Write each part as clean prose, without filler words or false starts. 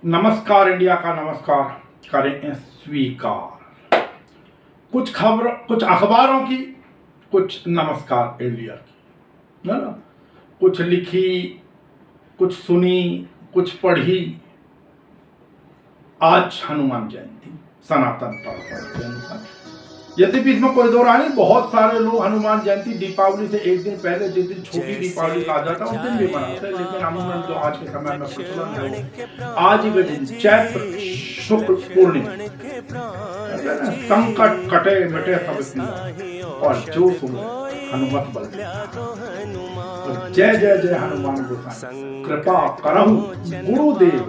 नमस्कार इंडिया का नमस्कार करें स्वीकार। कुछ खबर, कुछ अखबारों की, कुछ नमस्कार इंडिया की, है ना। कुछ लिखी, कुछ सुनी, कुछ पढ़ी। आज हनुमान जयंती सनातन परंपरा के अनुसार, यद्यपि इसमें कोई दो राय नहीं, बहुत सारे लोग हनुमान जयंती दीपावली से एक दिन पहले, जिस दिन छोटी दीपावली कहा जाता है उस दिन भी मनाते हैं, लेकिन अमूमन जो आज के समय में प्रचलन है आज के दिन चैत्र शुक्ल पूर्णिमा, संकट कटे मिटे सब और जो सुने हनुमत बल। और जय जय जय हनुमान गोसाई कृपा करहु गुरुदेव।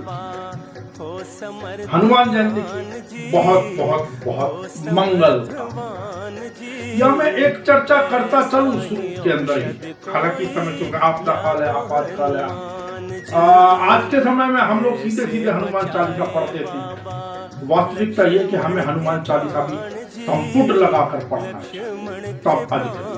हनुमान जयंती की बहुत बहुत बहुत मंगल। यह मैं एक चर्चा करता चलूं शुरू के अंदर ही, हालांकि समय चूंकि आपातकाल है, आपातकाल है। आज के समय में हम लोग सीधे सीधे हनुमान चालीसा पढ़ते थे। वास्तविकता ये कि हमें हनुमान चालीसा भी संपुट लगाकर पढ़ना चाहिए, तब अधिक।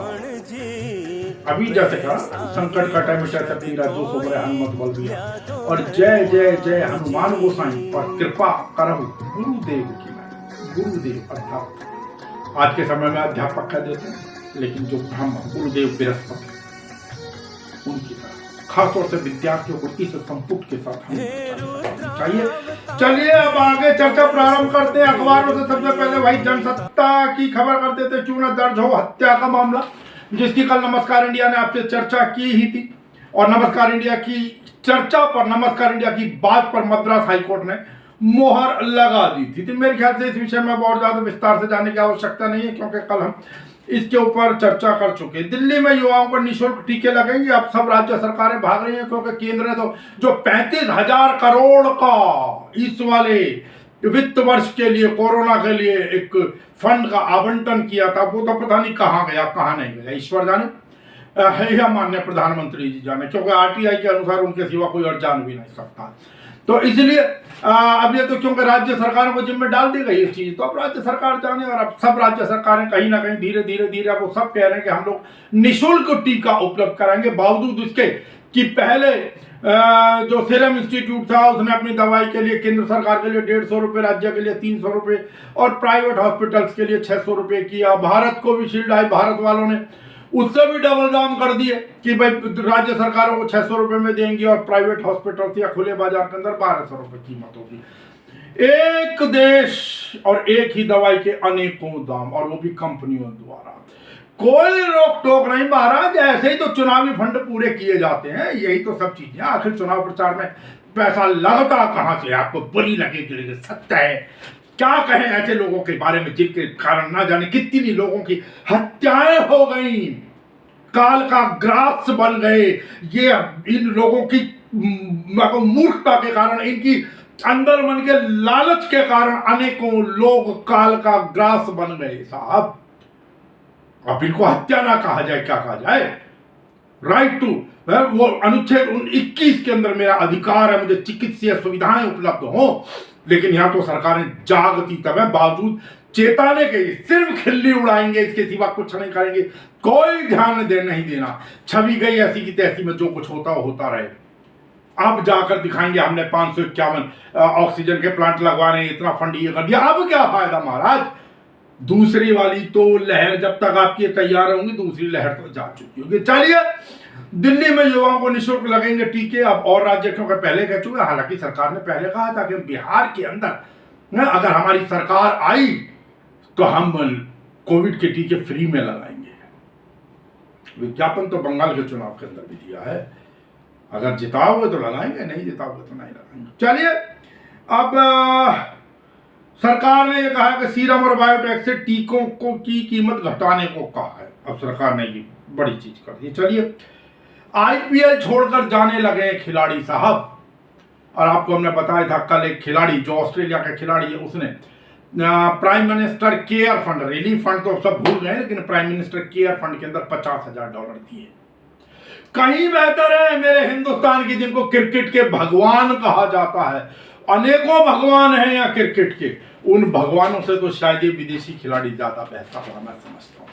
अभी जैसे कहा संकट कटे मिटे सब दीन जो सोबरे हनुमत बल दिया, और जय जय जय हनुमान गोसाई और कृपा करहु गुरुदेव की। गुरुदेव अर्थात आज के समय में अध्यापक कह देते हैं, लेकिन जो ब्रह्म गुरुदेव बृहस्पति उनकी तरह खासतौर से विद्यार्थियों को इस संपुट के साथ चाहिए। चलिए अब आगे चर्चा प्रारंभ करते हैं। अखबारों से सबसे पहले भाई जनसत्ता की खबर कर देते, क्यों न दर्ज हो हत्या का मामला, जिसकी कल नमस्कार इंडिया ने आपसे चर्चा की ही थी। और नमस्कार इंडिया की चर्चा पर, नमस्कार इंडिया की बात पर मद्रास हाईकोर्ट ने मोहर लगा दी थी। तो मेरे ख्याल से इस विषय में बहुत ज्यादा विस्तार से जाने की आवश्यकता नहीं है, क्योंकि कल हम इसके ऊपर चर्चा कर चुके हैं। दिल्ली में युवाओं को निःशुल्क टीके लगेंगे। अब सब राज्य सरकारें भाग रही हैं, क्योंकि केंद्र ने तो जो 35,000 करोड़ का इस वाले वित्त वर्ष के लिए कोरोना के लिए एक फंड का आवंटन किया था, वो तो पता नहीं कहाँ गया कहाँ नहीं गया, ईश्वर जाने या माननीय प्रधानमंत्री जी जाने, क्योंकि आरटीआई के अनुसार उनके सिवा कोई और जान भी नहीं सकता। तो इसलिए अब ये तो क्योंकि राज्य सरकारों को जिम्मे डाल दी गई इस चीज, तो अब राज्य सरकार जाने। और अब सब राज्य सरकारें कहीं ना कहीं धीरे धीरे धीरे वो सब कह रहे हैं कि हम लोग निःशुल्क टीका उपलब्ध कराएंगे, बावजूद इसके कि पहले जो सीरम इंस्टीट्यूट था उसने अपनी दवाई के लिए केंद्र सरकार के लिए 150 रुपये, राज्य के लिए 300 रुपये और प्राइवेट हॉस्पिटल्स के लिए 600 रुपये किया। भारत कोविशील्ड आई, भारत वालों ने उससे भी डबल दाम कर दिए कि भाई राज्य सरकारों को 600 रुपये में देंगी और प्राइवेट हॉस्पिटल या खुले बाजार के अंदर 1200 रुपये कीमत होगी। एक देश और एक ही दवाई के अनेकों दाम, और वो भी कंपनियों द्वारा। कोई रोक टोक नहीं महाराज, ऐसे ही तो चुनावी फंड पूरे किए जाते हैं, यही तो सब चीजें। आखिर चुनाव प्रचार में पैसा लगता कहां से, आपको बुरी लगेगी सत्य है। क्या कहें ऐसे लोगों के बारे में जिनके कारण ना जाने कितनी लोगों की हत्याएं हो गई, काल का ग्रास बन गए। ये इन लोगों की मूर्खता के कारण, इनकी अंदर मन के लालच के कारण अनेकों लोग काल का ग्रास बन गए साहब। अब इनको हत्या ना कहा जाए, क्या कहा जाए? राइट टू, वो अनुच्छेद 21 के अंदर मेरा अधिकार है, मुझे चिकित्सीय सुविधाएं उपलब्ध हो। लेकिन यहां तो सरकारें जागती तब है, बावजूद चेताने के सिर्फ खिल्ली उड़ाएंगे, इसके सिवा कुछ नहीं करेंगे, कोई ध्यान नहीं देना। छवि गई ऐसी की तैसी में, जो कुछ होता हो होता रहे। अब जाकर दिखाएंगे हमने 551 ऑक्सीजन के प्लांट लगवाने, इतना फंड ये कर दिया। अब क्या फायदा महाराज? दूसरी वाली तो लहर जब तक आपकी तैयार होंगी, दूसरी लहर तो जा चुकी होगी। चलिए, दिल्ली में युवाओं को निःशुल्क लगेंगे टीके। अब और राज्य क्योंकि पहले कह चुके, हालांकि सरकार ने पहले कहा था कि बिहार के अंदर अगर हमारी सरकार आई तो हम कोविड के टीके फ्री में लगाएंगे। विज्ञापन तो बंगाल के चुनाव के अंदर भी दिया है, अगर जिताओगे तो लगाएंगे, नहीं जिताओगे तो नहीं लगाएंगे। चलिए, अब सरकार ने यह कहा कि सीरम और बायोटेक से टीकों को की कीमत घटाने को कहा है। अब सरकार ने ये बड़ी चीज कर दी। चलिए, आईपीएल छोड़कर जाने लगे खिलाड़ी साहब। और आपको हमने बताया था कल, एक खिलाड़ी जो ऑस्ट्रेलिया का खिलाड़ी है, उसने prime minister care fund, relief fund तो सब भूल गए, लेकिन प्राइम मिनिस्टर केयर फंड के अंदर $50,000 दिए। कहीं बेहतर है मेरे हिंदुस्तान की, जिनको क्रिकेट के भगवान कहा जाता है, अनेकों भगवान हैं या क्रिकेट के, उन भगवानों से तो शायद ये विदेशी खिलाड़ी ज्यादा बेहतर है, मैं समझता हूं।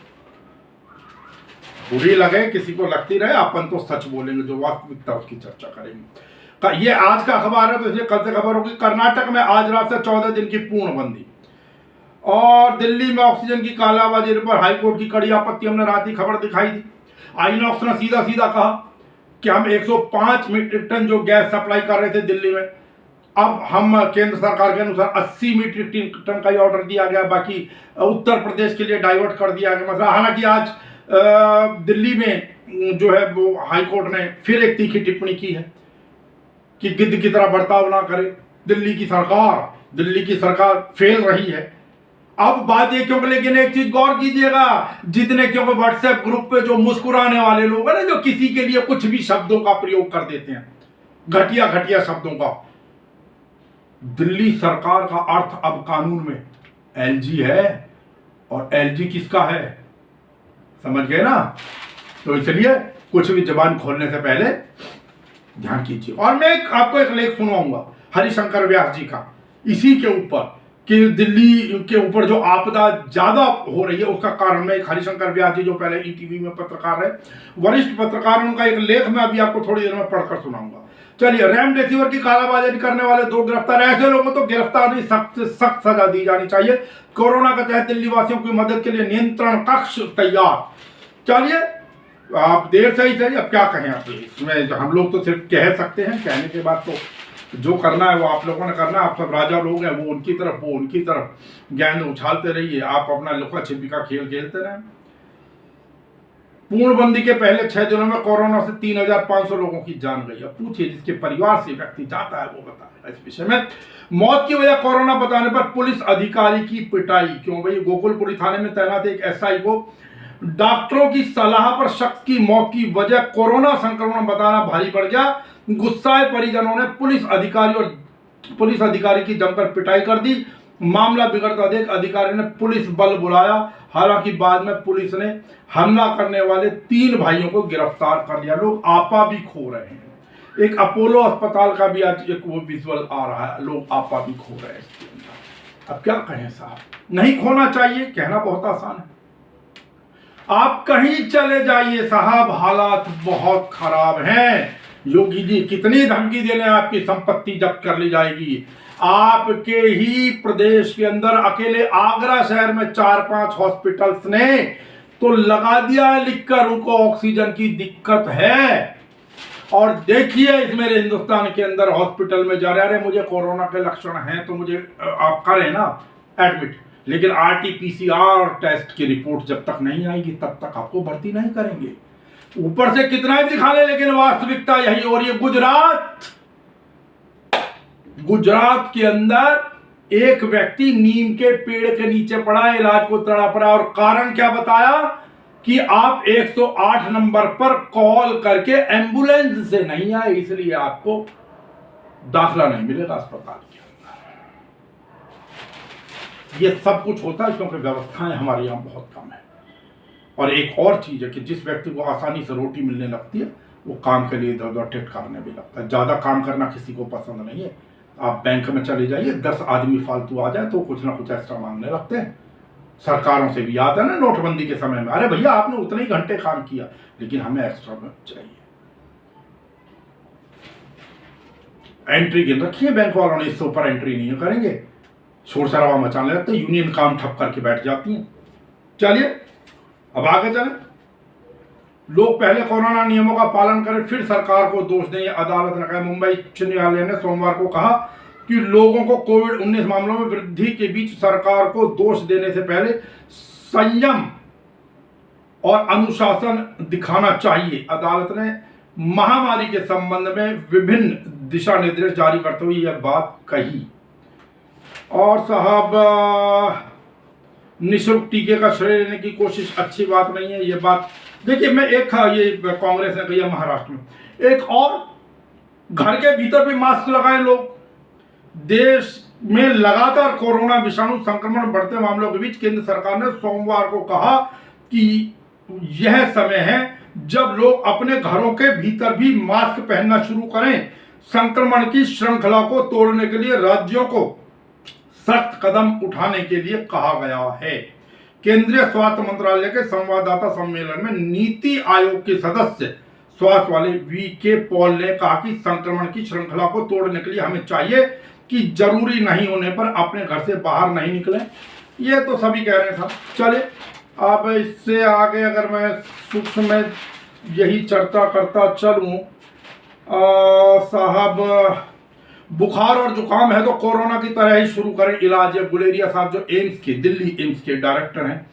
बुरी लगे किसी को लगती रहे, अपन तो सच बोलेंगे, जो वास्तविकता उसकी चर्चा करेंगे। ये आज का अखबार है तो इसलिए कल से खबर होगी। कर्नाटक में आज रात से 14 दिन की पूर्णबंदी। और दिल्ली में ऑक्सीजन की कालाबाजारी पर हाईकोर्ट की कड़ी आपत्ति, हमने रात की खबर दिखाई थी। आइनॉक्स ने सीधा सीधा कहा कि हम 105 मीट्रिक टन जो गैस सप्लाई कर रहे थे दिल्ली में, अब हम केंद्र सरकार के अनुसार 80 मीट्रिक टन का ही ऑर्डर दिया गया, बाकी उत्तर प्रदेश के लिए डाइवर्ट कर दिया गया मसला। हालांकि आज दिल्ली में जो है वो हाईकोर्ट ने फिर एक तीखी टिप्पणी की है कि गिद्ध की तरह बर्ताव ना करे। दिल्ली की सरकार फेल रही है। अब बात ये क्योंकि, लेकिन एक चीज गौर कीजिएगा, जितने क्योंकि व्हाट्सएप ग्रुप पे जो मुस्कुराने वाले लोग हैं ना, जो किसी के लिए कुछ भी शब्दों का प्रयोग कर देते हैं, घटिया घटिया शब्दों का, दिल्ली सरकार का अर्थ अब कानून में एलजी है। और एलजी किसका है, समझ गए ना? तो इसलिए कुछ भी जबान खोलने से पहले ध्यान कीजिए। और मैं आपको एक लेख सुनाऊंगा हरिशंकर व्यास जी का, इसी के ऊपर कि दिल्ली के ऊपर जो आपदा ज्यादा हो रही है उसका कारण। में एक हरिशंकर व्यास जी जो पहले ईटीवी में पत्रकार है, वरिष्ठ पत्रकार, उनका एक लेख मैं अभी आपको थोड़ी देर में पढ़कर सुनाऊंगा। चलिए, रेमडेसिविर की कालाबाजारी करने वाले 2 गिरफ्तार। ऐसे लोगों को गिरफ्तारी सख्त से सख्त सजा दी जानी चाहिए। कोरोना के तहत दिल्ली वासियों की मदद के लिए नियंत्रण कक्ष तैयार। चलिए, आप देर से ही सही, अब क्या कहें आप इसमें, हम लोग तो सिर्फ कह सकते हैं, कहने के बाद तो जो करना है वो आप लोगों ने करना है। आप सब राजा लोग हैं, वो उनकी तरफ गेंद उछालते रहिए, आप अपना लुका छिपी का खेल खेलते रहें। पूर्णबंदी के पहले 6 दिनों में कोरोना से 3500 लोगों की जान गई। अब पूछिए, जिसके परिवार से व्यक्ति जाता है वो बताएगा इस विषय में। मौत की वजह कोरोना बताने पर पुलिस अधिकारी की पिटाई। क्यों भाई? गोकुलपुरी थाने में तैनात एक एसआई को डॉक्टरों की सलाह पर शख्स की मौत की वजह कोरोना संक्रमण बताना भारी पड़ गया। गुस्साए परिजनों ने पुलिस अधिकारी की जमकर पिटाई कर दी। मामला बिगड़ता देख अधिकारी ने पुलिस बल बुलाया। हालांकि बाद में पुलिस ने हमला करने वाले 3 भाइयों को गिरफ्तार कर लिया। लोग आपा भी खो रहे हैं। एक अपोलो अस्पताल का भी आज एक वो विजुअल आ रहा है, लोग आपा भी खो रहे हैं इसके अंदर। अब क्या कहें साहब, नहीं खोना चाहिए, कहना बहुत आसान है। आप कहीं चले जाइए साहब, हालात बहुत खराब हैं। योगी जी कितनी धमकी दे रहे हैं, आपकी संपत्ति जब्त कर ली जाएगी। आपके ही प्रदेश के अंदर अकेले आगरा शहर में 4-5 हॉस्पिटल्स ने तो लगा दिया है लिखकर, उनको ऑक्सीजन की दिक्कत है। और देखिए, इस मेरे हिंदुस्तान के अंदर हॉस्पिटल में जा रहे हैं, मुझे कोरोना के लक्षण हैं तो मुझे आप करें ना एडमिट, लेकिन RT-PCR टेस्ट की रिपोर्ट जब तक नहीं आएगी तब तक आपको भर्ती नहीं करेंगे। ऊपर से कितना ही दिखा ले, लेकिन वास्तविकता यही हो रही है। गुजरात के अंदर एक व्यक्ति नीम के पेड़ के नीचे पड़ा है, इलाज को तड़प रहा, और कारण क्या बताया कि आप 108 नंबर पर कॉल करके एम्बुलेंस से नहीं आए, इसलिए आपको दाखिला नहीं मिलेगा अस्पताल के अंदर। ये सब कुछ होता है क्योंकि व्यवस्थाएं हमारे यहां बहुत कम है। और एक और चीज है कि जिस व्यक्ति को आसानी से रोटी मिलने लगती है वो काम के लिए इधर उधर टिटकारने भी लगता है। ज्यादा काम करना किसी को पसंद नहीं है। आप बैंक में चले जाइए, 10 आदमी फालतू आ जाए तो कुछ ना कुछ एक्स्ट्रा मांगने लगते हैं। सरकारों से भी याद है ना नोटबंदी के समय में, अरे भैया आपने उतने ही घंटे काम किया लेकिन हमें एक्स्ट्रा चाहिए। एंट्री गिन रखी है बैंक वालों ने, इससे ऊपर एंट्री नहीं करेंगे। शोर शराबा मचाने लगते, यूनियन काम ठप करके बैठ जाती हैं। चलिए अब आगे चलें। लोग पहले कोरोना नियमों का पालन करें फिर सरकार को दोष दें, अदालत ने कहा। मुंबई उच्च न्यायालय ने सोमवार को कहा कि लोगों को कोविड-19 मामलों में वृद्धि के बीच सरकार को दोष देने से पहले संयम और अनुशासन दिखाना चाहिए। अदालत ने महामारी के संबंध में विभिन्न दिशा निर्देश जारी करते हुए यह बात कही। और साहब, निःशुल्क टीके का श्रेय लेने की कोशिश अच्छी बात नहीं है। ये बात देखिए, मैं एक ये कांग्रेस ने कही महाराष्ट्र में, एक और घर के भीतर भी मास्क लगाएं लोग। देश में लगातार कोरोना विषाणु संक्रमण बढ़ते मामलों के बीच केंद्र सरकार ने सोमवार को कहा कि यह समय है जब लोग अपने घरों के भीतर भी मास्क पहनना शुरू करें। संक्रमण की श्रृंखला को तोड़ने के लिए राज्यों को सख्त कदम उठाने के लिए कहा गया है। केंद्रीय स्वास्थ्य मंत्रालय के संवाददाता सम्मेलन में नीति आयोग के सदस्य स्वास्थ्य वाले वीके पॉल ने कहा कि संक्रमण की श्रृंखला को तोड़ने के लिए हमें चाहिए कि जरूरी नहीं होने पर अपने घर से बाहर नहीं निकलें। ये तो सभी कह रहे थे। चले अब इससे आगे अगर मैं सूक्ष्म में यही चर्चा करता चलूं, साहब बुखार और जुकाम है तो कोरोना की तरह ही शुरू करें इलाज। ये गुलेरिया साहब जो एम्स के, दिल्ली एम्स के डायरेक्टर हैं,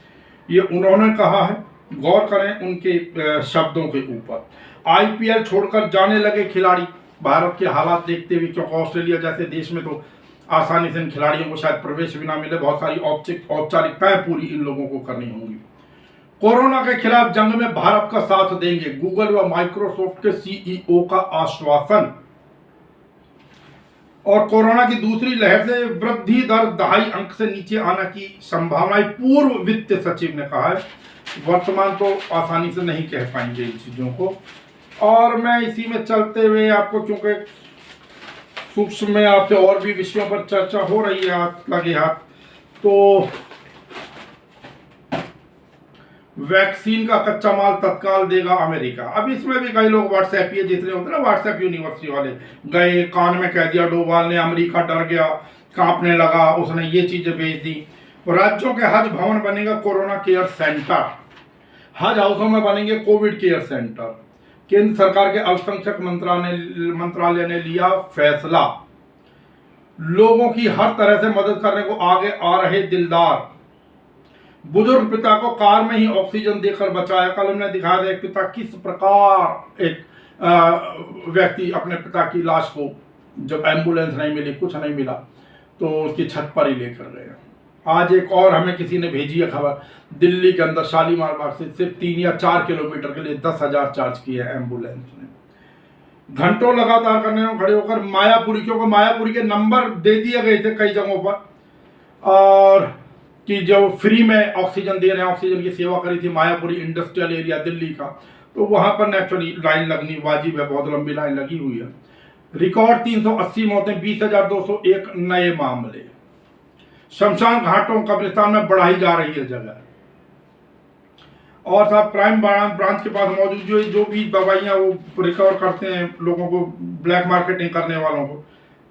ये उन्होंने कहा है। गौर करें उनके शब्दों के ऊपर। आईपीएल छोड़कर जाने लगे खिलाड़ी भारत के हालात देखते हुए, क्योंकि ऑस्ट्रेलिया जैसे देश में तो आसानी से इन खिलाड़ियों को शायद प्रवेश भी ना मिले। बहुत सारी औपचारिकताएं पूरी इन लोगों को करनी होंगी। कोरोना के खिलाफ जंग में भारत का साथ देंगे, गूगल व माइक्रोसॉफ्ट के सीईओ का आश्वासन। और कोरोना की दूसरी लहर से वृद्धि दर 2.5 अंक से नीचे आने की संभावना पूर्व वित्त सचिव ने कहा है। वर्तमान तो आसानी से नहीं कह पाएंगे इन चीजों को। और मैं इसी में चलते हुए आपको, क्योंकि सूक्ष्म में आपसे और भी विषयों पर चर्चा हो रही है लगे हाथ, तो वैक्सीन का कच्चा माल तत्काल देगा अमेरिका। अब इसमें भी कई लोग व्हाट्सएप ये जितने होते हैं ना, व्हाट्सएप यूनिवर्सिटी वाले गए, कान में कह दिया डोभाल ने, अमेरिका डर गया, कांपने लगा, उसने ये चीजें भेज दी। राज्यों के हज भवन बनेगा कोरोना केयर सेंटर, हज हाउसों में बनेंगे कोविड केयर सेंटर। केंद्र सरकार के अल्पसंख्यक मंत्रालय ने लिया फैसला। लोगों की हर तरह से मदद करने को आगे आ रहे दिलदार। बुजुर्ग पिता को कार में ही ऑक्सीजन देकर बचाया। कल हमने दिखाया था एक पिता किस प्रकार एक व्यक्ति अपने पिता की लाश को, जब एम्बुलेंस नहीं मिली, कुछ नहीं मिला, तो उसकी छत पर ही लेकर गए। आज एक और हमें किसी ने भेजी है खबर, दिल्ली के अंदर शालीमार बाग से सिर्फ 3 या 4 किलोमीटर के लिए 10,000 चार्ज किए है एम्बुलेंस ने। घंटों लगातार करने में खड़े होकर मायापुरी, क्योंकि मायापुरी के नंबर दे दिए गए थे कई जगहों पर, और कि जो फ्री में ऑक्सीजन दे रहे हैं, ऑक्सीजन की सेवा करी थी मायापुरी इंडस्ट्रियल एरिया दिल्ली का, तो वहां पर नेचुरली लाइन लगनी वाजिब है, बहुत लंबी लाइन लगी हुई है। रिकॉर्ड 380 मौतें, 20,201 नए मामले। शमशान घाटों कब्रिस्तान में बढ़ाई जा रही है जगह। और साहब क्राइम ब्रांच के पास मौजूद जो भी दवाइयाँ वो रिकवर करते हैं लोगों को, ब्लैक मार्केटिंग करने वालों को,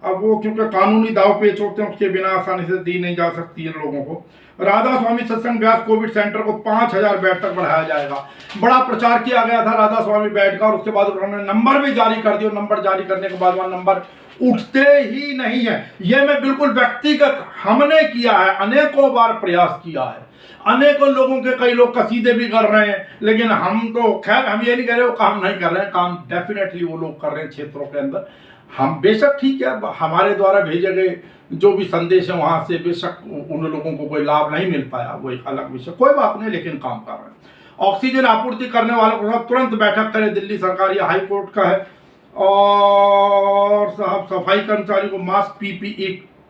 अब वो क्योंकि कानूनी दाव पेच होते हैं, उसके बिना आसानी से दी नहीं जा सकती है लोगों को। राधा स्वामी सत्संग व्यास कोविड सेंटर को 5,000 बेड तक बढ़ाया जाएगा। बड़ा प्रचार किया गया था राधा स्वामी बेड का, और उसके बाद उन्होंने नंबर भी जारी कर दिया। नंबर जारी करने के बाद वह नंबर उठते ही नहीं है। यह मैं बिल्कुल व्यक्तिगत हमने किया है, अनेकों बार प्रयास किया है, अनेकों लोगों के कई लोग कसीदे भी कर रहे हैं, लेकिन हम तो खैर हम ये नहीं कह रहे वो काम नहीं कर रहे हैं, काम डेफिनेटली वो लोग कर रहे हैं क्षेत्रों के अंदर। हम बेशक ठीक है, हमारे द्वारा भेजे गए जो भी संदेश है वहां से बेशक उन लोगों को कोई लाभ नहीं मिल पाया, वो एक अलग विषय, कोई बात नहीं, लेकिन काम कर रहे हैं। ऑक्सीजन आपूर्ति करने वालों के साथ तुरंत बैठक करे दिल्ली सरकार, या हाई कोर्ट का है। और साहब सफाई कर्मचारी को mask, PPE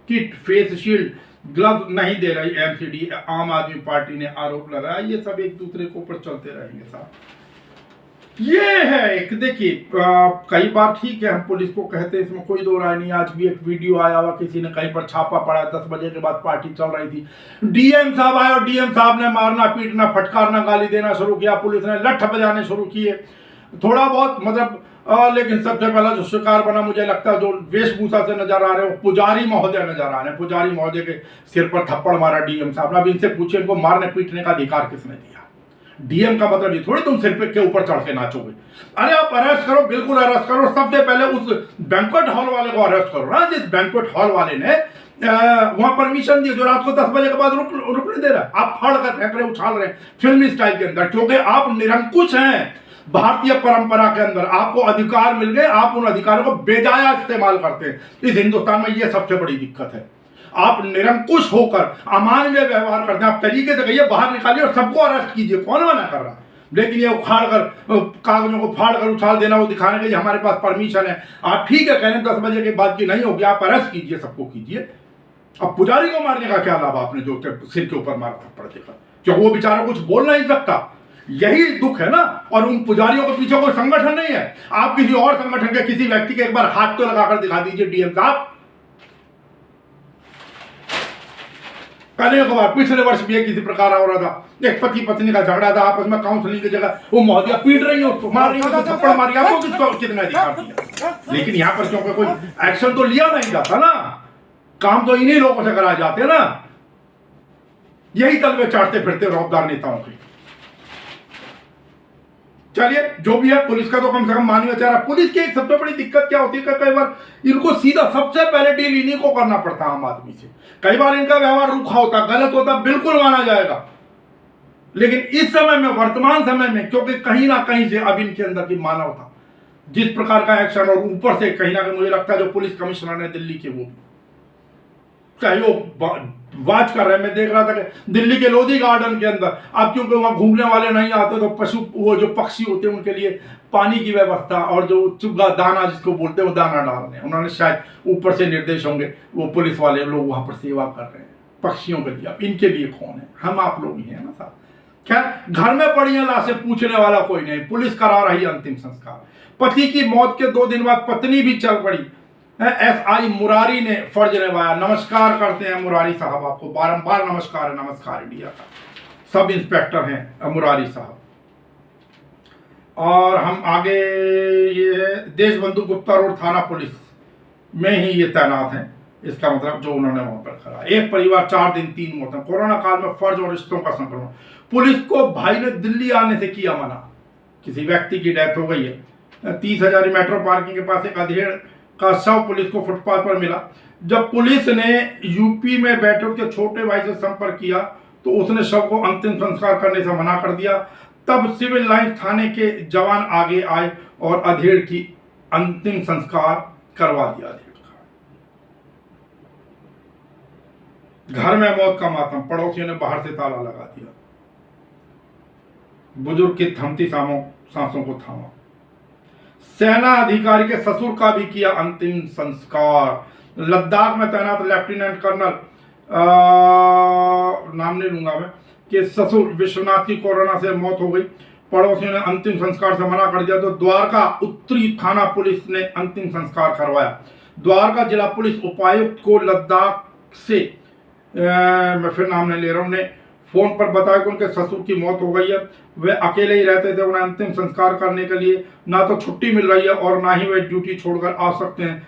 kit, face shield, glove नहीं दे रही एमसीडी, आम आदमी पार्टी ने आरोप लगाया। ये सब एक दूसरे के ऊपर चलते रहेंगे साहब। ये है एक, देखिए कई बार ठीक है हम पुलिस को कहते हैं, इसमें कोई दो राय नहीं। आज भी एक वीडियो आया हुआ, किसी ने कहीं पर छापा पड़ा, 10 बजे के बाद पार्टी चल रही थी, डीएम साहब आए और डीएम साहब ने मारना पीटना फटकारना गाली देना शुरू किया, पुलिस ने लठ बजाने शुरू किए, थोड़ा बहुत मतलब लेकिन सबसे पहला जो शिकार बना मुझे लगता है, जो वेशभूषा से नजर आ रहे हैं, पुजारी महोदय नजर आ रहे हैं। पुजारी महोदय के सिर पर थप्पड़ मारा डीएम साहब ने। अब इनसे पूछिए इनको मारने पीटने का अधिकार किसने दिया? डीएम का मतलब ये थोड़ी तुम सिर पे के ऊपर चढ़ के नाचोगे। अरे आप अरेस्ट करो, बिल्कुल अरेस्ट करो, सबसे पहले उस बैंक्वेट हॉल वाले को अरेस्ट करो ना, जिस बैंक्वेट हॉल वाले ने वहां परमिशन दी, जो रात को 10 बजे के बाद रुकने दे रहा है। आप फाड़ कर फेंक रहे, उछाल रहे हैं फिल्मी स्टाइल के अंदर, क्योंकि आप निरंकुश हैं भारतीय परंपरा के अंदर। आपको अधिकार मिल गए, आप उन अधिकारों को बेजाया इस्तेमाल करते हैं। इस हिंदुस्तान में यह सबसे बड़ी दिक्कत है। आप निरंकुश होकर अमानवीय व्यवहार करते हैं। आप तरीके से कहिए बाहर निकालिए और सबको अरेस्ट कीजिए, कौन मना कर रहा? लेकिन ये उखाड़ कर कागजों को फाड़ कर उछाल देना, वो दिखाने के लिए हमारे पास परमिशन है। आप ठीक है कह रहे हैं 10 बजे के बाद की नहीं होगी, आप अरेस्ट कीजिए, सबको कीजिए। अब पुजारी को मारने का क्या लाभ? आपने जो सिर के ऊपर मारा थप्पड़ देकर, क्यों वो बेचारा कुछ बोल नहीं सकता? यही दुख है ना। और उन पुजारियों के पीछे कोई संगठन नहीं है। आप किसी और संगठन के किसी व्यक्ति के एक बार हाथ तो लगाकर दिखा दीजिए डीएम साहब। कल एक बार पिछले वर्ष भी किसी प्रकार हो रहा था, एक पति पत्नी का झगड़ा था आपस में, काउंसलिंग की जगह वो महोदया पीट रही है उसको, मार रही है, थप्पड़ मारी, आपको किसको कितना अधिकार दिया? लेकिन यहाँ पर क्योंकि कोई एक्शन तो लिया नहीं जाता ना, काम तो इन्हीं लोगों से कराए जाते ना, यही तलवे चाटते फिरते रौबदार नेताओं के। चलिए जो भी है, पुलिस का तो कम से कम मानवीय चेहरा। पुलिस की एक सबसे बड़ी दिक्कत क्या होती है कि कई बार इनको सीधा सबसे पहले डील इन्हीं को करना पड़ता है आम आदमी से। कई बार इनका व्यवहार रूखा होता, गलत होता, बिल्कुल माना जाएगा, लेकिन इस समय में, वर्तमान समय में, क्योंकि कहीं ना कहीं से अब इनके अंदर की मानवता, जिस प्रकार का एक्शन, और ऊपर से कहीं ना कहीं मुझे लगता है जो पुलिस कमिश्नर है दिल्ली के, वो चाहे वो वाच कर रहे हैं। मैं देख रहा था कि दिल्ली के लोधी गार्डन के अंदर अब क्योंकि वहां घूमने वाले नहीं आते तो पशु, वो जो पक्षी होते हैं उनके लिए पानी की व्यवस्था और जो चुग्गा दाना जिसको बोलते हैं वो दाना डाल रहे हैं। उन्होंने शायद ऊपर से निर्देश होंगे, वो पुलिस वाले लोग वहां पर सेवा कर रहे हैं पक्षियों के लिए। अब इनके लिए कौन है? हम आप लोग ही हैं ना साहब। खैर, घर में पड़ी है लाशें, पूछने वाला कोई नहीं, पुलिस करा रही अंतिम संस्कार। पति की मौत के 2 दिन बाद पत्नी भी चल पड़ी। एसआई मुरारी ने फर्ज निभाया। नमस्कार करते हैं मुरारी साहब, आपको बारंबार नमस्कार है, नमस्कार इंडिया का। सब इंस्पेक्टर हैं मुरारी साहब। और हम आगे, ये देशबंधु गुप्ता रोड थाना पुलिस में ही ये तैनात हैं। इसका मतलब जो उन्होंने वहां पर करा, एक परिवार 4 दिन 3 मौतें, कोरोना काल में फर्ज और रिश्तों का संक्रमण। पुलिस को भाई ने दिल्ली आने से किया मना। किसी व्यक्ति की डेथ हो गई है, 30,000 मेट्रो पार्किंग के पास एक अधेड़ का शव पुलिस को फुटपाथ पर मिला। जब पुलिस ने यूपी में बैठे उसके छोटे भाई से संपर्क किया तो उसने शव को अंतिम संस्कार करने से मना कर दिया। तब सिविल लाइन थाने के जवान आगे आए और अधेड़ की अंतिम संस्कार करवा दिया। अधेड़ का घर में मौत का मातम, पड़ोसियों ने बाहर से ताला लगा दिया। बुजुर्ग की थमती सांसों को थामा। सेना अधिकारी के ससुर का भी किया अंतिम संस्कार। लद्दाख में तैनात लेफ्टिनेंट कर्नल, नाम नहीं लूंगा मैं, के ससुर विश्वनाथ की कोरोना से मौत हो गई। पड़ोसियों ने अंतिम संस्कार से मना कर दिया तो द्वारका उत्तरी थाना पुलिस ने अंतिम संस्कार करवाया। द्वारका जिला पुलिस उपायुक्त को लद्दाख से, मैं फिर नाम नहीं ले रहा हूं, ने फोन पर बताया कि उनके ससुर की मौत हो गई है। वे अकेले ही रहते थे। उन्हें अंतिम संस्कार करने के लिए ना तो छुट्टी मिल रही है और ना ही वे ड्यूटी छोड़कर आ सकते हैं।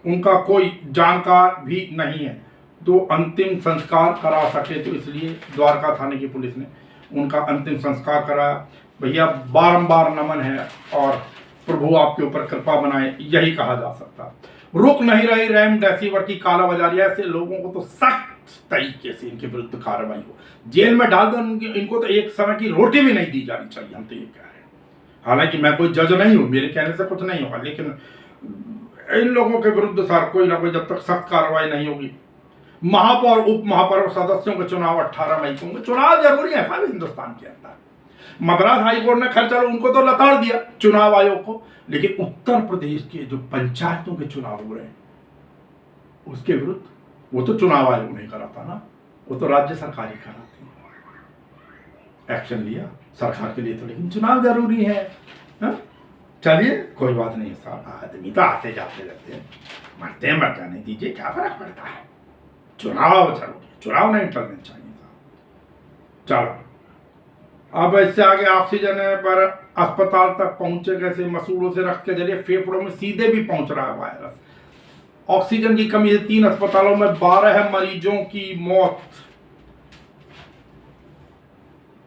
उनका कोई जानकार भी नहीं है तो अंतिम संस्कार करा सके, तो इसलिए द्वारका थाने की पुलिस ने उनका अंतिम संस्कार कराया। भैया बारंबार नमन है और प्रभु आपके ऊपर कृपा बनाए, यही कहा जा सकता। रुक नहीं रही रेमडेसिविर की कालाबाजारी। ऐसे लोगों को तो सख्त तरीके से इनके विरुद्ध कार्रवाई हो, जेल में डाल दो। इनको तो एक समय की रोटी भी नहीं दी जानी चाहिए, हम तो ये कह रहे हैं। हालांकि मैं कोई जज नहीं हूं, मेरे कहने से कुछ नहीं होगा, लेकिन इन लोगों के विरुद्ध सर कोई ना कोई जब तक सख्त कार्रवाई नहीं होगी। महापौर उप महापौर सदस्यों के चुनाव 18 मई को होंगे। चुनाव जरूरी है साहब हिंदुस्तान के अंदर। मद्रास हाईकोर्ट ने खैर चलो उनको तो लताड़ दिया चुनाव आयोग को, लेकिन उत्तर प्रदेश के जो पंचायतों के चुनाव हो रहे हैं उसके विरुद्ध वो तो चुनाव आयोग नहीं कराता ना, वो तो राज्य सरकार ही कराती है। एक्शन लिया सरकार के लिए तो, लेकिन चुनाव जरूरी है। चलिए कोई बात नहीं साहब, आदमी तो आते जाते रहते हैं, मरते हैं, मर जाने दीजिए, क्या फर्क पड़ता है। चुनाव जरूरी है, चुनाव नहीं टलने चाहिए साहब। चलो अब इससे आगे ऑक्सीजन पर अस्पताल तक पहुंचे कैसे? मसूड़ों से रक्त के जरिए फेफड़ों में सीधे भी पहुंच रहा है वायरस। ऑक्सीजन की कमी से 3 अस्पतालों में 12 मरीजों की मौत।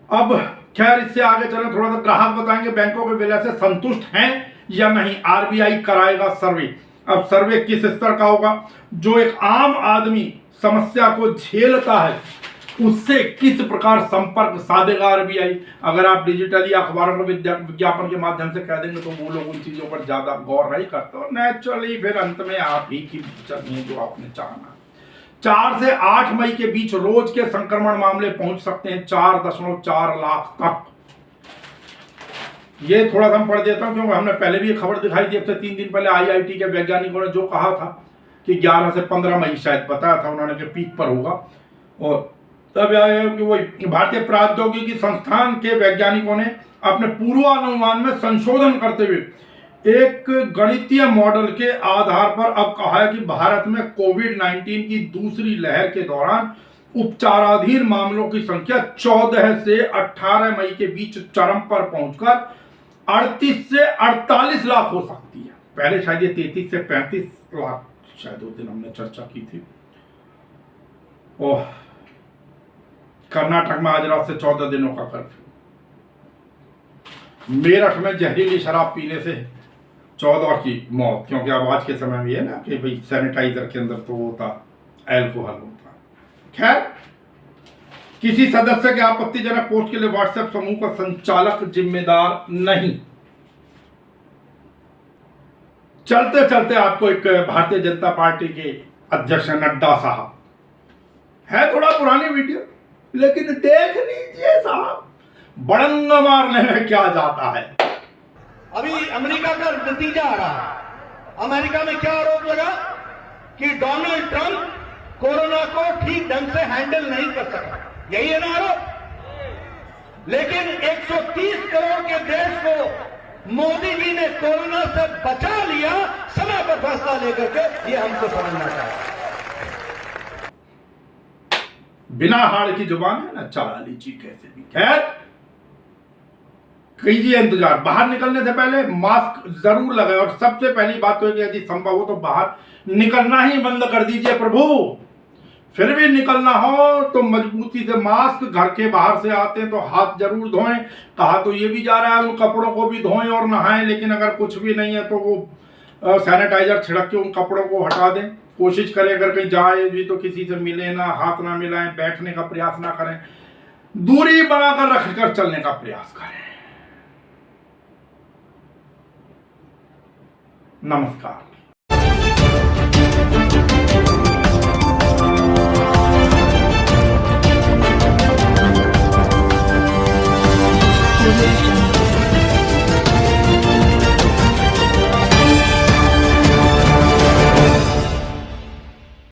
अब खैर इससे आगे चले, थोड़ा सा ग्राहक बताएंगे बैंकों के विलय से संतुष्ट हैं या नहीं। आरबीआई कराएगा सर्वे। अब सर्वे किस स्तर का होगा? जो एक आम आदमी समस्या को झेलता है उससे किस प्रकार संपर्क साधेगा आरबीआई। अगर आप डिजिटली अखबारों में विज्ञापन के माध्यम से कह देंगे तो वो लोग उन चीजों पर ज्यादा गौर नहीं करते और नेचुरली फिर अंत में आप ही की चलनी जो आपने चाहना। 4 से 8 मई के बीच रोज के संक्रमण मामले पहुंच सकते हैं 4.4 लाख तक। ये थोड़ा सा हम पढ़ देता हूं क्योंकि हमने पहले भी ये खबर दिखाई थी। अब से 3 दिन पहले आईआईटी के वैज्ञानिकों ने जो कहा था कि 11 से 15 मई शायद बताया था उन्होंने कि पीक पर होगा। और तब कि वो भारतीय प्रौद्योगिकी संस्थान के वैज्ञानिकों ने अपने पूर्वानुमान में संशोधन करते हुए एक गणितीय मॉडल के आधार पर अब कहा है कि भारत में कोविड-19 की दूसरी लहर के दौरान उपचाराधीन मामलों की संख्या 14 से 18 मई के बीच चरम पर पहुंचकर 38 से 48 लाख हो सकती है। पहले शायद ये 33 से 35 लाख शायद उस दिन हमने चर्चा की थी। ओह, कर्नाटक में आज रात से 14 दिनों का कर्फ्यू। मेरठ में जहरीली शराब पीने से 14 की मौत, क्योंकि अब आज के समय में ये ना कि भाई सैनिटाइजर के अंदर तो होता एल्कोहल होता। खैर, किसी सदस्य के आपत्तिजनक पोस्ट के लिए व्हाट्सएप समूह का संचालक जिम्मेदार नहीं। चलते चलते आपको एक भारतीय जनता पार्टी के अध्यक्ष नड्डा साहब, है थोड़ा पुरानी वीडियो लेकिन देख लीजिए साहब, बड़ंग मारने में क्या जाता है। अभी अमेरिका का नतीजा आ रहा है। अमेरिका में क्या आरोप लगा कि डोनाल्ड ट्रंप कोरोना को ठीक ढंग से हैंडल नहीं कर सका, यही है ना आरोप। लेकिन 130 करोड़ के देश को मोदी जी ने कोरोना से बचा लिया, समय पर फैसला लेकर के, ये हमको समझना चाहिए। बिना हाड़ की जुबान है ना, चला लीजिए कैसे भी। खैर, कीजिए इंतजार। बाहर निकलने से पहले मास्क जरूर लगाए, और सबसे पहली बात तो है कि यदि संभव हो तो बाहर निकलना ही बंद कर दीजिए प्रभु। फिर भी निकलना हो तो मजबूती से मास्क, घर के बाहर से आते हैं तो हाथ जरूर धोएं। कहा तो ये भी जा रहा है उन कपड़ों को भी धोएं और नहाएं, लेकिन अगर कुछ भी नहीं है तो वो सैनिटाइजर छिड़क के उन कपड़ों को हटा दें। कोशिश करें अगर कहीं जाए भी तो किसी से मिले ना, हाथ ना मिलाएं, बैठने का प्रयास ना करें, दूरी बनाकर रखकर चलने का प्रयास करें। नमस्कार।